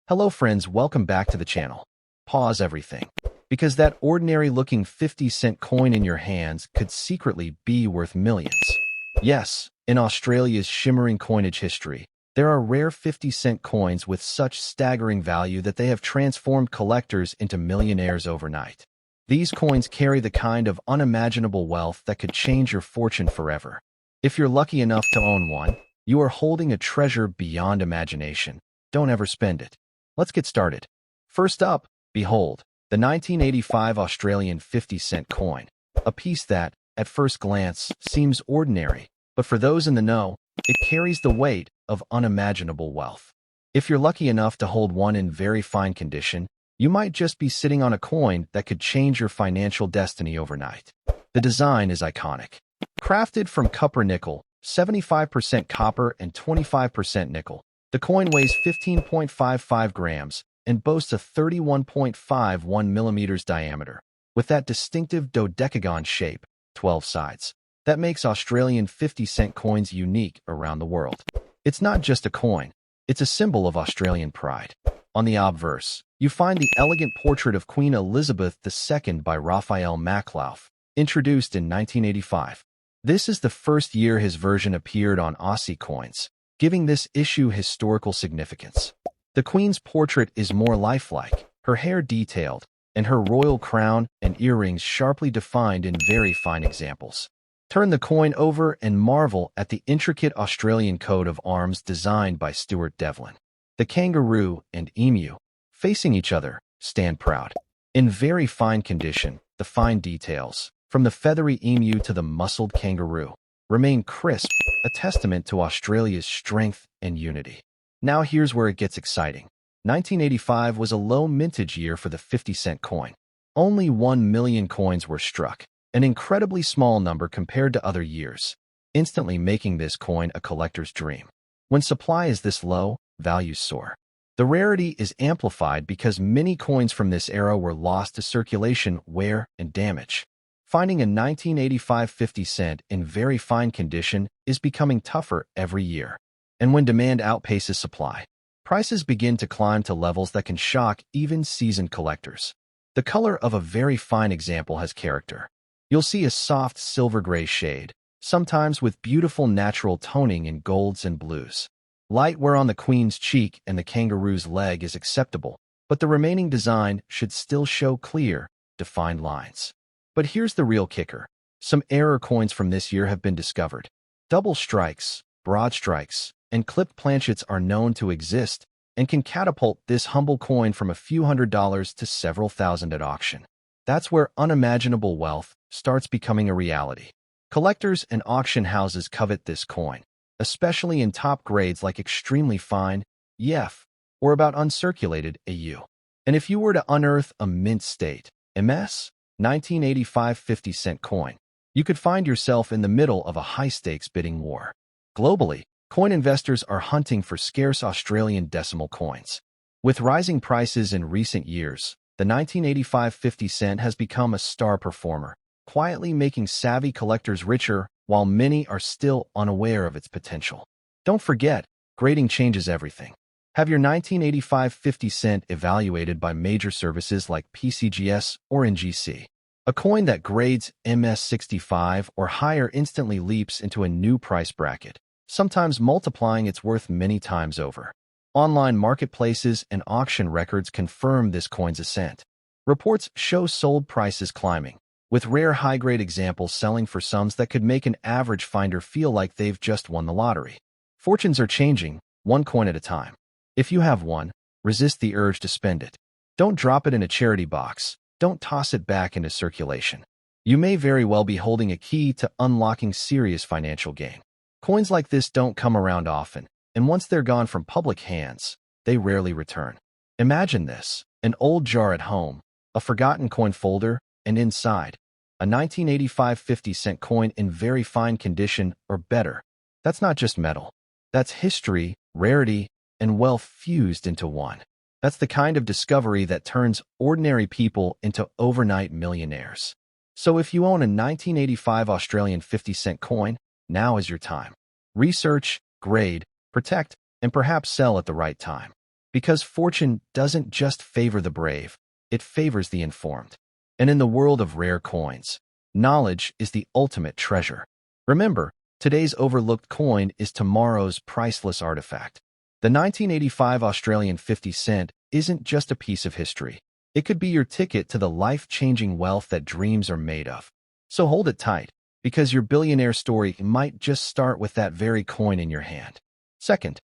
Hello friends, welcome back to the channel. Pause everything, because that ordinary-looking 50-cent coin in your hands could secretly be worth millions. Yes, in Australia's shimmering coinage history, there are rare 50-cent coins with such staggering value that they have transformed collectors into millionaires overnight. These coins carry the kind of unimaginable wealth that could change your fortune forever. If you're lucky enough to own one, you are holding a treasure beyond imagination. Don't ever spend it. Let's get started. First up, behold, the 1985 Australian 50-cent coin, a piece that, at first glance, seems ordinary, but for those in the know, it carries the weight of unimaginable wealth. If you're lucky enough to hold one in very fine condition, you might just be sitting on a coin that could change your financial destiny overnight. The design is iconic. Crafted from copper-nickel, 75% copper and 25% nickel, the coin weighs 15.55 grams and boasts a 31.51 millimeters diameter, with that distinctive dodecagon shape, 12 sides, that makes Australian 50-cent coins unique around the world. It's not just a coin, it's a symbol of Australian pride. On the obverse, you find the elegant portrait of Queen Elizabeth II by Raphael Maklauf, introduced in 1985. This is the first year his version appeared on Aussie coins, giving this issue historical significance. The Queen's portrait is more lifelike, her hair detailed, and her royal crown and earrings sharply defined in very fine examples. Turn the coin over and marvel at the intricate Australian coat of arms designed by Stuart Devlin. The kangaroo and emu, facing each other, stand proud. In very fine condition, the fine details, from the feathery emu to the muscled kangaroo, remain crisp, a testament to Australia's strength and unity. Now here's where it gets exciting. 1985 was a low mintage year for the 50-cent coin. Only 1 million coins were struck, an incredibly small number compared to other years, instantly making this coin a collector's dream. When supply is this low, values soar. The rarity is amplified because many coins from this era were lost to circulation, wear, and damage. Finding a 1985 50-cent in very fine condition is becoming tougher every year. And when demand outpaces supply, prices begin to climb to levels that can shock even seasoned collectors. The color of a very fine example has character. You'll see a soft silver-gray shade, sometimes with beautiful natural toning in golds and blues. Light wear on the Queen's cheek and the kangaroo's leg is acceptable, but the remaining design should still show clear, defined lines. But here's the real kicker. Some error coins from this year have been discovered. Double strikes, broad strikes, and clipped planchets are known to exist and can catapult this humble coin from a few $100s to several thousand at auction. That's where unimaginable wealth starts becoming a reality. Collectors and auction houses covet this coin, especially in top grades like extremely fine, EF, or about uncirculated, AU. And if you were to unearth a mint state, MS, 1985 50-cent coin, you could find yourself in the middle of a high-stakes bidding war. Globally, coin investors are hunting for scarce Australian decimal coins. With rising prices in recent years, the 1985 50-cent has become a star performer, quietly making savvy collectors richer while many are still unaware of its potential. Don't forget, grading changes everything. Have your 1985 50-cent evaluated by major services like PCGS or NGC. A coin that grades MS65 or higher instantly leaps into a new price bracket, sometimes multiplying its worth many times over. Online marketplaces and auction records confirm this coin's ascent. Reports show sold prices climbing, with rare high-grade examples selling for sums that could make an average finder feel like they've just won the lottery. Fortunes are changing, one coin at a time. If you have one, resist the urge to spend it. Don't drop it in a charity box. Don't toss it back into circulation. You may very well be holding a key to unlocking serious financial gain. Coins like this don't come around often, and once they're gone from public hands, they rarely return. Imagine this: an old jar at home, a forgotten coin folder, and inside, a 1985 50-cent coin in very fine condition or better. That's not just metal. That's history, rarity, and wealth fused into one. That's the kind of discovery that turns ordinary people into overnight millionaires. So if you own a 1985 Australian 50-cent coin, now is your time. Research, grade, protect, and perhaps sell at the right time. Because fortune doesn't just favor the brave, it favors the informed. And in the world of rare coins, knowledge is the ultimate treasure. Remember, today's overlooked coin is tomorrow's priceless artifact. The 1985 Australian 50 cent isn't just a piece of history. It could be your ticket to the life-changing wealth that dreams are made of. So hold it tight, because your billionaire story might just start with that very coin in your hand. Second,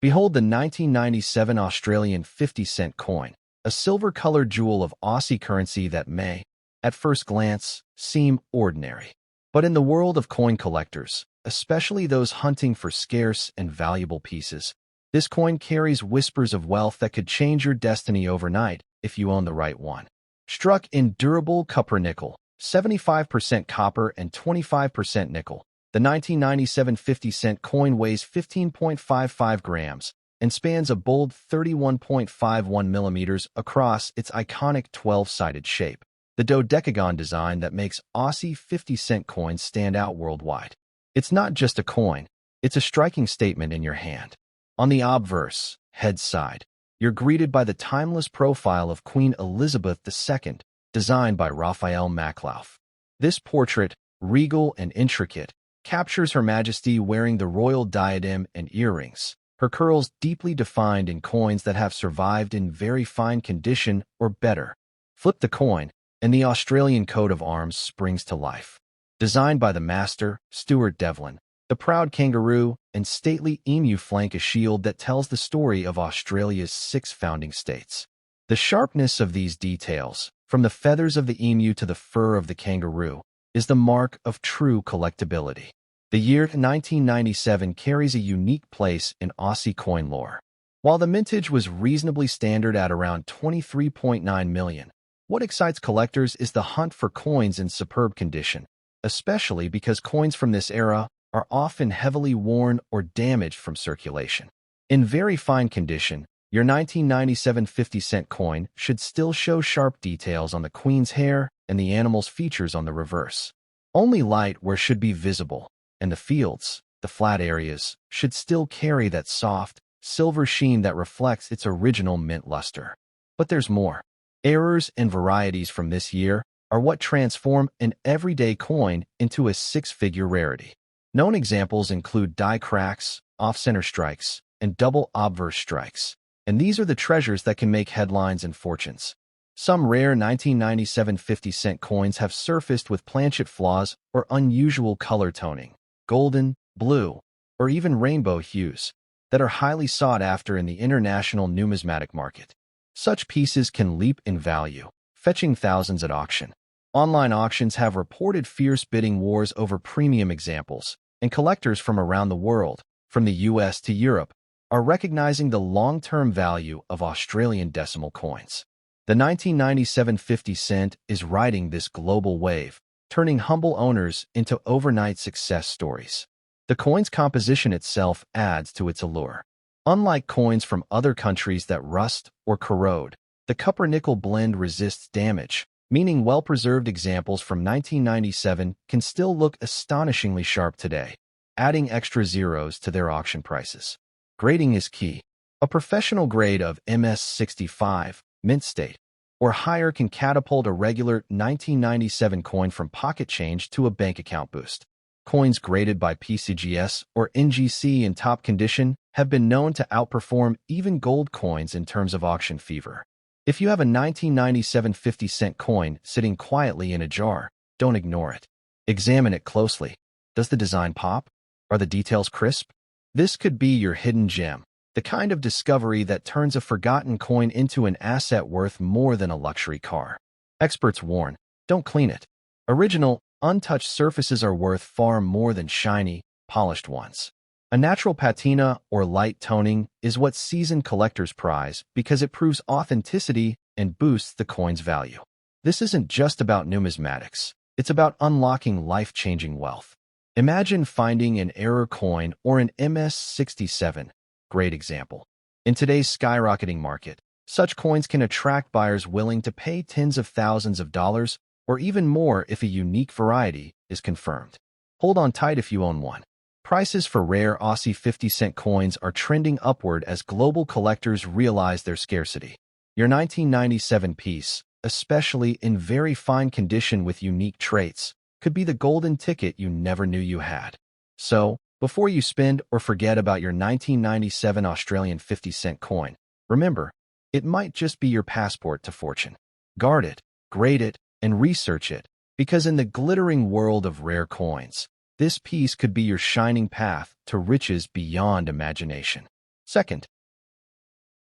behold the 1997 Australian 50 cent coin, a silver-colored jewel of Aussie currency that may, at first glance, seem ordinary. But in the world of coin collectors, especially those hunting for scarce and valuable pieces, this coin carries whispers of wealth that could change your destiny overnight if you own the right one. Struck in durable copper nickel, 75% copper and 25% nickel, the 1997 50 cent coin weighs 15.55 grams and spans a bold 31.51 millimeters across its iconic 12-sided shape, the dodecagon design that makes Aussie 50 cent coins stand out worldwide. It's not just a coin, it's a striking statement in your hand. On the obverse, head side, you're greeted by the timeless profile of Queen Elizabeth II, designed by Raphael Maklauf. This portrait, regal and intricate, captures Her Majesty wearing the royal diadem and earrings, her curls deeply defined in coins that have survived in very fine condition or better. Flip the coin, and the Australian coat of arms springs to life. Designed by the master, Stuart Devlin, the proud kangaroo and stately emu flank a shield that tells the story of Australia's 6 founding states. The sharpness of these details, from the feathers of the emu to the fur of the kangaroo, is the mark of true collectability. The year 1997 carries a unique place in Aussie coin lore. While the mintage was reasonably standard at around 23.9 million, what excites collectors is the hunt for coins in superb condition, especially because coins from this era are often heavily worn or damaged from circulation. In very fine condition, your 1997 50 cent coin should still show sharp details on the Queen's hair and the animal's features on the reverse. Only light where should be visible, and the fields, the flat areas, should still carry that soft, silver sheen that reflects its original mint luster. But there's more. Errors and varieties from this year are what transform an everyday coin into a 6-figure rarity. Known examples include die cracks, off-center strikes, and double obverse strikes, and these are the treasures that can make headlines and fortunes. Some rare 1997 50 cent coins have surfaced with planchet flaws or unusual color toning, golden, blue, or even rainbow hues, that are highly sought after in the international numismatic market. Such pieces can leap in value, fetching thousands at auction. Online auctions have reported fierce bidding wars over premium examples, and collectors from around the world, from the US to Europe, are recognizing the long-term value of Australian decimal coins. The 1997 50 cent is riding this global wave, turning humble owners into overnight success stories. The coin's composition itself adds to its allure. Unlike coins from other countries that rust or corrode, the copper-nickel blend resists damage, meaning well-preserved examples from 1997 can still look astonishingly sharp today, adding extra zeros to their auction prices. Grading is key. A professional grade of MS65, mint state, or higher can catapult a regular 1997 coin from pocket change to a bank account boost. Coins graded by PCGS or NGC in top condition have been known to outperform even gold coins in terms of auction fever. If you have a 1997 50 cent coin sitting quietly in a jar, don't ignore it. Examine it closely. Does the design pop? Are the details crisp? This could be your hidden gem, the kind of discovery that turns a forgotten coin into an asset worth more than a luxury car. Experts warn, don't clean it. Original, untouched surfaces are worth far more than shiny, polished ones. A natural patina or light toning is what seasoned collectors prize because it proves authenticity and boosts the coin's value. This isn't just about numismatics. It's about unlocking life-changing wealth. Imagine finding an error coin or an MS67. Great example. In today's skyrocketing market, such coins can attract buyers willing to pay tens of thousands of dollars or even more if a unique variety is confirmed. Hold on tight if you own one. Prices for rare Aussie 50-cent coins are trending upward as global collectors realize their scarcity. Your 1997 piece, especially in very fine condition with unique traits, could be the golden ticket you never knew you had. So, before you spend or forget about your 1997 Australian 50-cent coin, remember, it might just be your passport to fortune. Guard it, grade it, and research it, because in the glittering world of rare coins, this piece could be your shining path to riches beyond imagination. Second,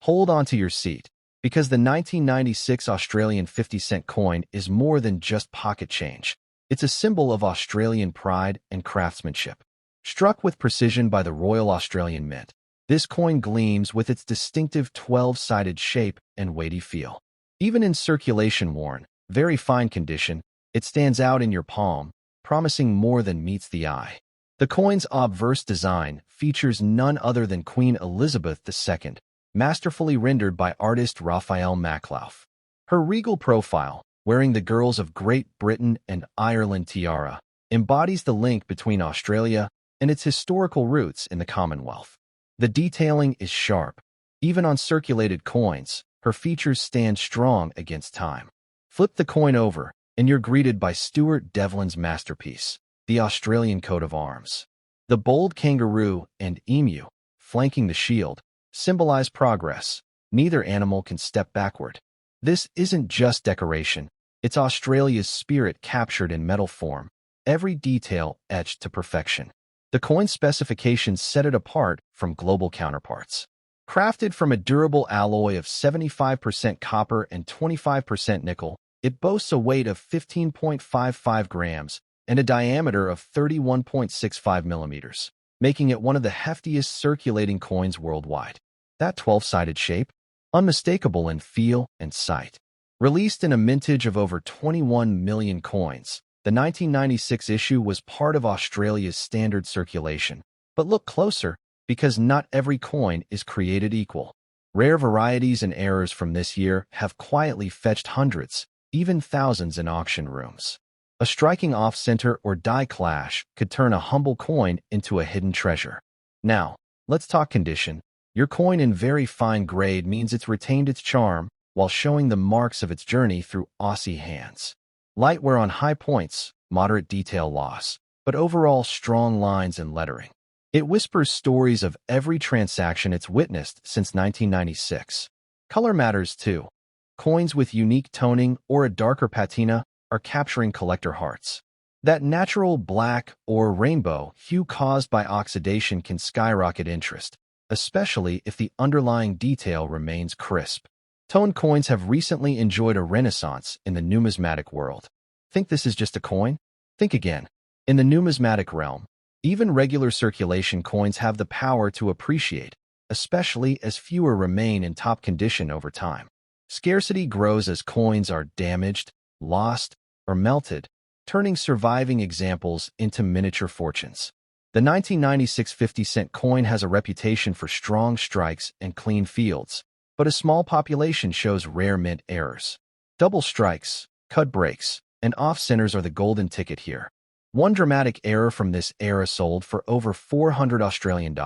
hold on to your seat, because the 1996 Australian 50-cent coin is more than just pocket change. It's a symbol of Australian pride and craftsmanship. Struck with precision by the Royal Australian Mint, this coin gleams with its distinctive 12-sided shape and weighty feel. Even in circulation-worn, very fine condition, it stands out in your palm, promising more than meets the eye. The coin's obverse design features none other than Queen Elizabeth II, masterfully rendered by artist Raphael Maklauf. Her regal profile, wearing the girls of Great Britain and Ireland tiara, embodies the link between Australia and its historical roots in the Commonwealth. The detailing is sharp. Even on circulated coins, her features stand strong against time. Flip the coin over, and you're greeted by Stuart Devlin's masterpiece, the Australian coat of arms. The bold kangaroo and emu, flanking the shield, symbolize progress. Neither animal can step backward. This isn't just decoration, it's Australia's spirit captured in metal form, every detail etched to perfection. The coin's specifications set it apart from global counterparts. Crafted from a durable alloy of 75% copper and 25% nickel, it boasts a weight of 15.55 grams and a diameter of 31.65 millimeters, making it one of the heftiest circulating coins worldwide. That 12-sided shape, unmistakable in feel and sight. Released in a mintage of over 21 million coins, the 1996 issue was part of Australia's standard circulation. But look closer, because not every coin is created equal. Rare varieties and errors from this year have quietly fetched hundreds, even thousands in auction rooms. A striking off-center or die clash could turn a humble coin into a hidden treasure. Now, let's talk condition. Your coin in very fine grade means it's retained its charm while showing the marks of its journey through Aussie hands. Light wear on high points, moderate detail loss, but overall strong lines and lettering. It whispers stories of every transaction it's witnessed since 1996. Color matters too. Coins with unique toning or a darker patina are capturing collector hearts. That natural black or rainbow hue caused by oxidation can skyrocket interest, especially if the underlying detail remains crisp. Toned coins have recently enjoyed a renaissance in the numismatic world. Think this is just a coin? Think again. In the numismatic realm, even regular circulation coins have the power to appreciate, especially as fewer remain in top condition over time. Scarcity grows as coins are damaged, lost, or melted, turning surviving examples into miniature fortunes. The 1996 50-cent coin has a reputation for strong strikes and clean fields, but a small population shows rare mint errors. Double strikes, cut breaks, and off-centers are the golden ticket here. One dramatic error from this era sold for over $400 Australian,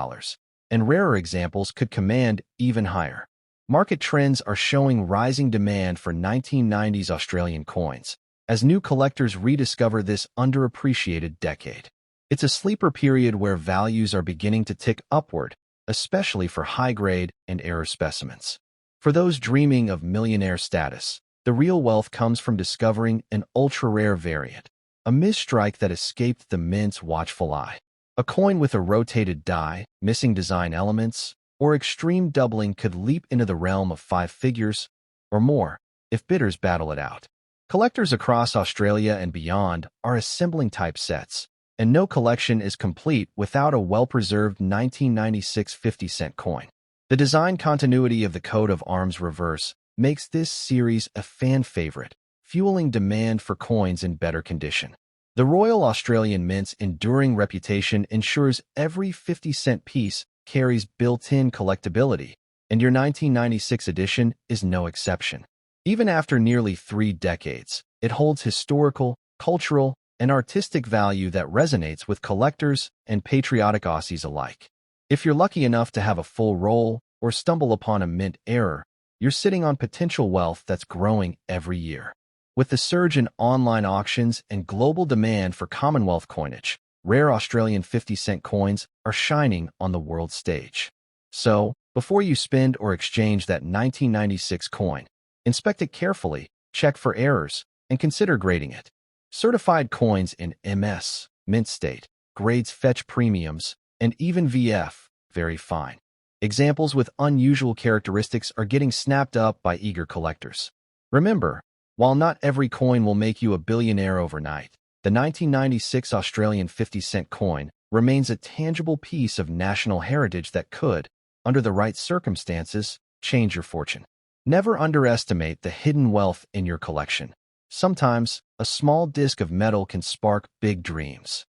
and rarer examples could command even higher. Market trends are showing rising demand for 1990s Australian coins, as new collectors rediscover this underappreciated decade. It's a sleeper period where values are beginning to tick upward, especially for high-grade and error specimens. For those dreaming of millionaire status, the real wealth comes from discovering an ultra-rare variant, a misstrike that escaped the mint's watchful eye. A coin with a rotated die, missing design elements, or extreme doubling could leap into the realm of 5 figures or more if bidders battle it out. Collectors across Australia and beyond are assembling typesets, and no collection is complete without a well-preserved 1996 50-cent coin. The design continuity of the coat of arms reverse makes this series a fan favorite, fueling demand for coins in better condition. The Royal Australian Mint's enduring reputation ensures every 50-cent piece carries built-in collectability, and your 1996 edition is no exception. Even after nearly 3 decades, it holds historical, cultural, an artistic value that resonates with collectors and patriotic Aussies alike. If you're lucky enough to have a full roll or stumble upon a mint error, you're sitting on potential wealth that's growing every year. With the surge in online auctions and global demand for Commonwealth coinage, rare Australian 50-cent coins are shining on the world stage. So, before you spend or exchange that 1996 coin, inspect it carefully, check for errors, and consider grading it. Certified coins in MS, mint state, grades fetch premiums, and even VF, very fine. Examples with unusual characteristics are getting snapped up by eager collectors. Remember, while not every coin will make you a billionaire overnight, the 1996 Australian 50-cent coin remains a tangible piece of national heritage that could, under the right circumstances, change your fortune. Never underestimate the hidden wealth in your collection. Sometimes, a small disc of metal can spark big dreams.